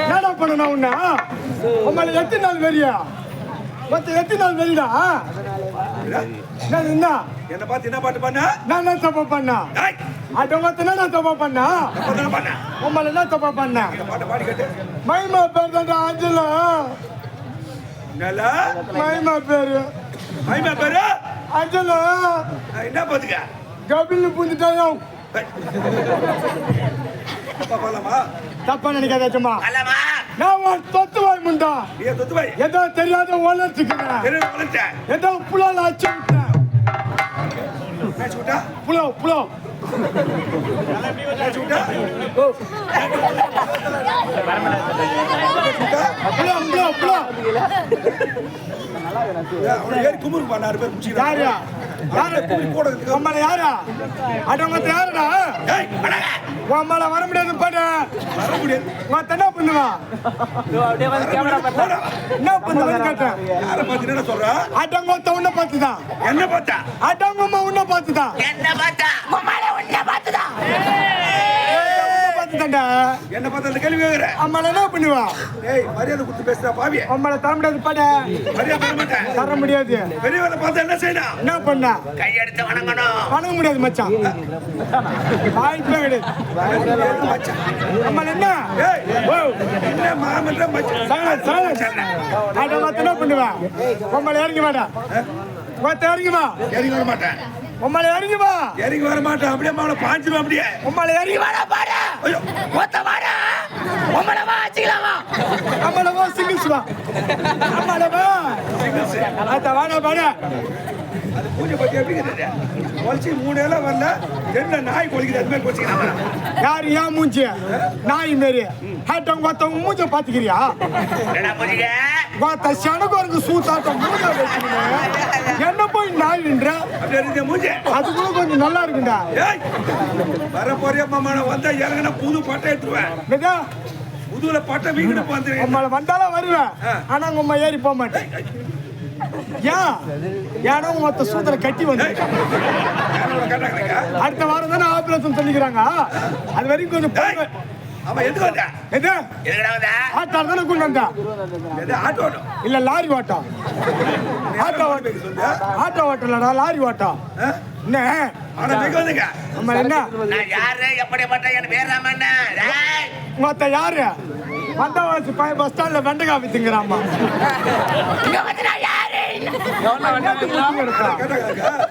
என்னடா பண்ண உன்ன உங்களை எத்தனை நாள் வெறியா மொத்தம் எத்தனை நாள் வெறிடா என்ன பார்த்து என்ன பாட்டு பண்ண நான் என்ன தப்பா பண்ணா அட மொத்தம் என்ன தப்பா பண்ணா உங்களை என்ன தப்பா பண்ண பாட்டு பாடி கேட்டு மைமா பேர் தான்டா அஞ்சலா நல்லா மைமா பேரு அஞ்சலா என்ன பாத்துக்க கபில் புந்துட்டாயோ தப்பா நினைக்காதமா நான் தொத்துவாய் முண்டா ஏதோ தெரியாத வளர்த்துக்கிறேன் ஏதோ புலால் ஆச்சு புலோ குமுறு பண்ணாரு யாரா அடவங்க யாருடா உம்மால வர முடியாது பாடு என்ன பண்ணுவா என்ன பண்ணுவேன்னு கேட்டேன் என்ன சொல்ற அடங்க உன்ன பார்த்துதான் என்ன பார்த்தா அடங்க உன்ன பார்த்துதான் என்ன பார்த்து அந்த கேள்வி கேக்குறேன் அம்மால என்ன பண்ணுவா மரியாதை கொடுத்து பேசுறா பாவி அம்மால தர முடியாது பாடு மரியாதை தர மாட்டேன் தர முடியாது பெரியவரை பார்த்து என்ன செய்யணும் என்ன பண்ண கையெடுத்து வணங்க முடியாது மச்சான் அம்மால என்ன என்ன மாமன்ற என்ன பண்ணுவா உம்மால இறங்கி மாட்டா இறங்கி வர மாட்டேன் உம்மால இறங்கி வர மாட்டேன் அப்படியே மாவளை பாஞ்சிரும் அப்படியே உம்மால இறங்கி வாடா பாரு மொத்த வாடா உம்மால வா வச்சுக்கலாமா அம்மால வா சிங்கிள்ஸ் வா அம்மால வா சிங்கிள்ஸ் அத வாடா பாரு அது பூஜை பத்தி எப்படி கேட்டே கொல்ச்சி 3 ஏல வரல என்ன நாய் கொலிக்குது அது மாதிரி கொச்சிக்கலாம் யார் யா மூஞ்சி நாய் மேரி ஹட்டங்க வத்த மூஞ்சி பாத்துக்கிறியா என்னடா மூஞ்சிங்க வத்த சனகோருக்கு சூத்தாட்ட மூஞ்சி வெச்சிங்க என்ன போய் நாய்ன்ற அப்படியே இந்த மூஞ்சி அதுக்குள்ள கொஞ்சம் நல்லா இருக்குடா ஏய் வர போறிய மாமா வந்தா இறங்கன புது பட்டை எடுத்துவேன் மேதா புதுல பட்டை வீங்கட பாத்துறேன் அம்மால வந்தால வருவேன் ஆனா உம்மா ஏறி போக மாட்டேன் ஏன்னா மொத்த சூத்திர கட்டி வந்து அடுத்த வாரம் தானே ஆபரேஷன் சொல்லிக்கிறாங்க அது வரைக்கும் கொஞ்சம் அவன் எதுக்கு வந்தா எதுக்குடா வந்தா ஆட்டோ தானே கொண்டு வந்தா ஆட்டோ இல்ல லாரி ஓட்டம் ஆட்டோ ஓட்டலடா லாரி ஓட்டம் என்ன ஆனா நீங்க வந்துங்க அம்மா என்ன நான் யாரு எப்படி பண்றேன் என்ன பேர் ராமண்ணா டேய் மொத்த யாரு வந்தவாசி பஸ் ஸ்டாண்ட்ல வெண்டக்காய் வித்துங்கறாம்மா இங்க வந்து நான் யாரு கேட்டாக்கா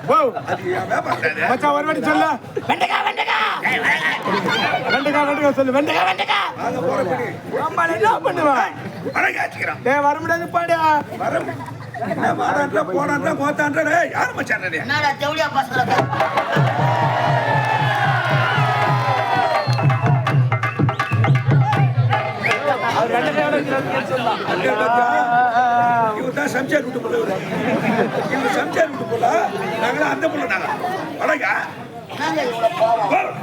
ஓ அது என் வியாபாரம் அது. மச்சான் ஒரு வாட்டி சொல்லு வெண்டைக்காய் வெண்டைக்காய் வெண்டைக்காய் சொல்லு வெண்டைக்காய் வாங்க போறபடி அம்மா என்ன பண்ணுவேன் வணக்கம் ஆச்சுக்கிறோம் டேய் வர முடியாது பாடு வர என்ன வாடான்றா போடான்றா போத்தான்றா டேய் யார் மச்சான் டேய் என்னடா தேவடியா பசங்க அவர் வெண்டைக்காய் இவன் தான் சம்சார் விட்டு போல இவங்க சம்சார் விட்டு போல நாங்களாம் அந்த புள்ள நாங்க வணக்கா என்னங்க இவ்வளவு பாவம்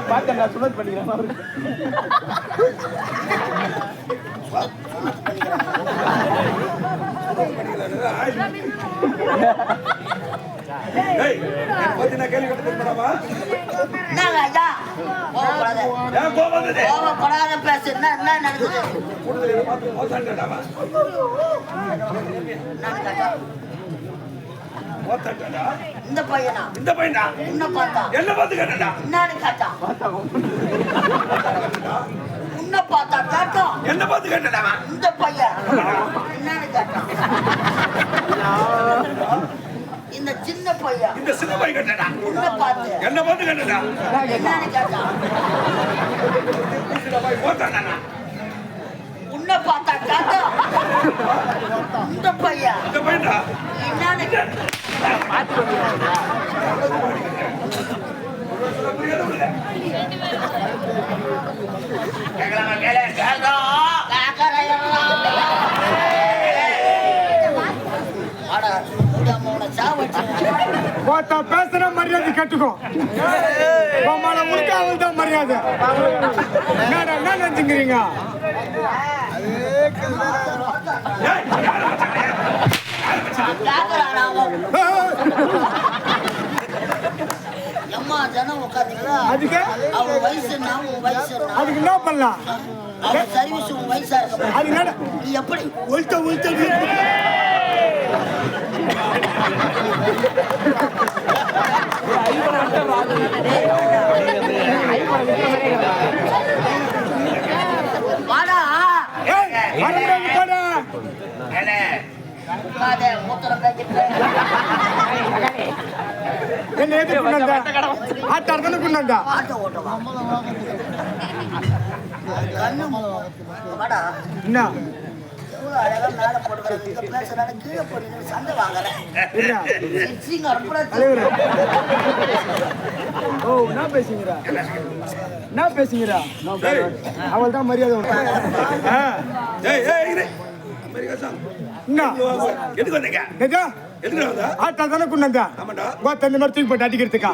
பார்த்தேன் நான் சுமத் பண்ணிக்கிறேன் டேய் பத்தி நான் கேள்வி கட்ட போறவா என்னங்க ஐயா கோவப்படாத ஏன் கோவம் வந்தது கோவப்படாத பேசு என்ன நடக்குது கூட்டத்துல பார்த்து போத்தாண்டடாமா என்னன்னு கேட்டா போத்தாண்டடா இந்த பையனா இந்த பையனா உன்னை பார்த்தா என்ன பார்த்து கேட்டடா என்னன்னு கேட்டா உன்னை பார்த்தா கேட்டோம் என்ன பார்த்து கேட்டடாமா இந்த பையன் என்னன்னு கேட்டான் இந்த சின்ன பையன் இந்த சின்ன பையன் கேட்டடா உன்னை பார்த்து என்ன பார்த்து கேட்டடா என்னன்னு கேட்டான் கூட்டத்துல போய் போத்தாண்டா உன்னை பார்த்தா கேட்டோம் இந்த பையன் இந்த பையனா என்னன்னு கேட்டான் கேட்கலாமா கேளு கேட்கலாம் போத்தா பேசுற மரியாதை கட்டுக்கோ உமால உனக்கு அவள் தான் மரியாதை என்னடா என்ன நினைச்சுக்கிறீங்க அம்மா ஜனம் உட்காந்துங்களா அதுக்கு அவன் வயசு நான் உன் வயசு அதுக்கு என்ன பண்ணலாம் அவன் சர்வீஸ் உன் வயசா இருக்க அது என்ன நீ எப்படி உள்ட்ட உள்ட்ட வாடா உட்காதே மூத்திரம் பேக்கிட்டு என்ன எதிர்ப்பு ஆட்டார்தானே கொண்டாண்டா ஆட்டோ ஓட்டவா கண்ணு வாடா என்ன எவ்வளவு அழகா மேல போட்டுக்கிறது இங்க பேசுறாங்க கீழே போட்டு சண்டை வாங்குறேன் என்ன சிக்ஸிங் அனுப்புறது தலைவரே ஓ என்ன பேசுகிறா என்ன பேசுகிறா அவள் தான் மரியாதை உனக்கு. ஏய் ஏய் இரு அமெரிக்கா சாங் என்ன எதுக்கு வந்தீங்க நிஜா எதுக்கு வந்தா ஆட்டால் தானே கொண்டாந்தா ஆமாடா கோத்த இந்த மாதிரி தூக்கி போட்டு அடிக்கிறதுக்கா